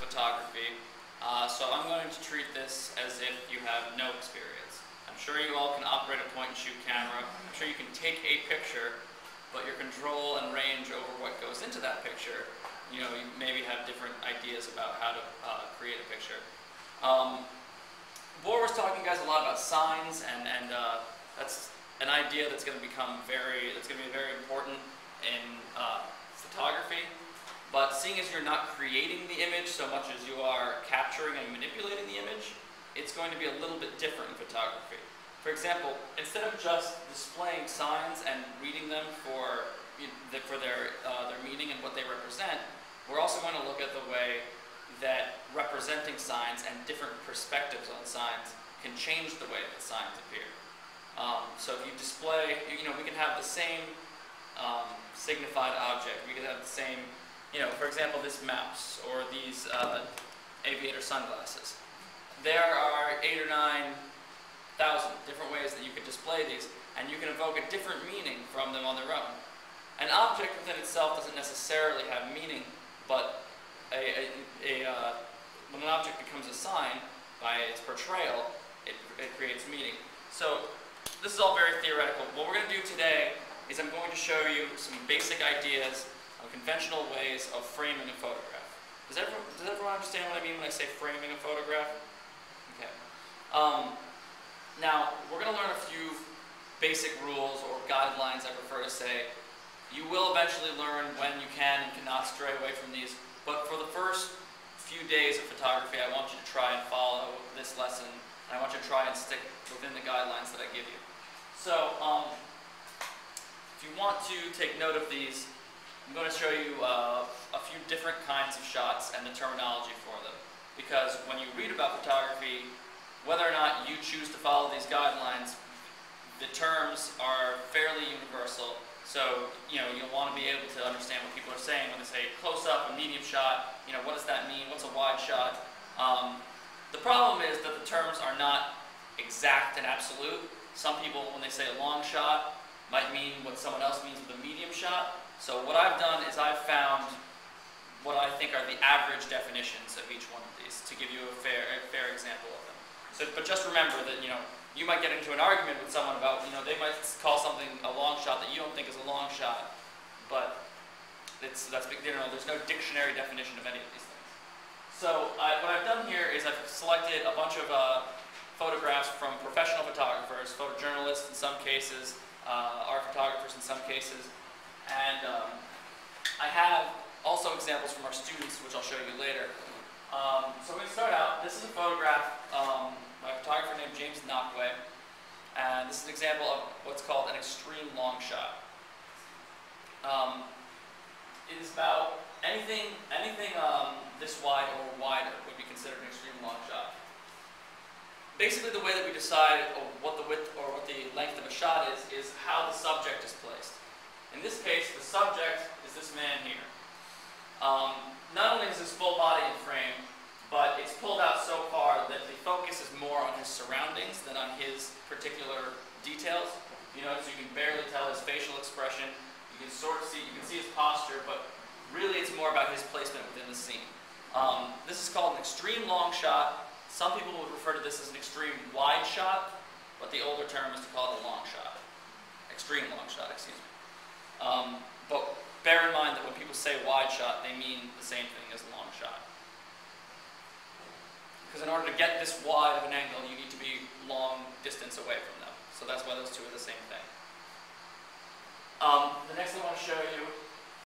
photography, so I'm going to treat this as if you have no experience. I'm sure you all can operate a point-and-shoot camera. I'm sure you can take a picture, but your control and range over what goes into that picture, you maybe have different ideas about how to create a picture. Bohr was talking, guys, a lot about signs, and that's an idea that's going to be very important in photography. But seeing as you're not creating the image so much as you are capturing and manipulating the image, it's going to be a little bit different in photography. For example, instead of just displaying signs and reading them for their meaning and what they represent, we're also going to look at the way that representing signs and different perspectives on signs can change the way that signs appear. So if you display, we can have the same signified object. We could have the same, for example, this mouse or these aviator sunglasses. There are 8,000 or 9,000 different ways that you could display these, and you can evoke a different meaning from them on their own. An object within itself doesn't necessarily have meaning, but when an object becomes a sign, by its portrayal, it creates meaning. So this is all very theoretical. What we're going to do today is I'm going to show you some basic ideas of conventional ways of framing a photograph. Does everyone understand what I mean when I say framing a photograph? Okay. Now, we're going to learn a few basic rules or guidelines, I prefer to say. You will eventually learn when you can and cannot stray away from these. But for the first few days of photography, I want you to try and follow this lesson, and I want you to try and stick within the guidelines that I give you. So, if you want to take note of these, I'm going to show you a few different kinds of shots and the terminology for them. Because when you read about photography, whether or not you choose to follow these guidelines, the terms are fairly universal. So, you'll want to be able to understand what people are saying when they say close-up, a medium shot, what does that mean? What's a wide shot? The problem is that the terms are not exact and absolute. Some people, when they say a long shot, might mean what someone else means with a medium shot. So what I've done is I've found what I think are the average definitions of each one of these to give you a fair example of them. So, but just remember that, you might get into an argument with someone about, they might call something a long shot that you don't think is a long shot, but there's no dictionary definition of any of these things. So what I've done here is I've selected a bunch of photographs from professional photographers, photojournalists in some cases, art photographers in some cases, and I have also examples from our students, which I'll show you later. So I'm going to start out. This is a photograph by a photographer named James Nachtwey, and this is an example of what's called an extreme long shot. It is about anything this wide or wider would be considered an extreme long shot. Basically, the way that we decide what the width or what the length of a shot is how the subject is placed. In this case, the subject is this man here. Not only is his full body in frame, but it's pulled out so far that the focus is more on his surroundings than on his particular details. You notice you can barely tell his facial expression. You can you can see his posture, but really it's more about his placement within the scene. This is called an extreme long shot. Some people would refer to this as an extreme wide shot, but the older term is to call it a long shot. Extreme long shot, excuse me. But bear in mind that when people say wide shot, they mean the same thing as long shot. Because in order to get this wide of an angle, you need to be long distance away from them. So that's why those two are the same thing. The next thing I want to show you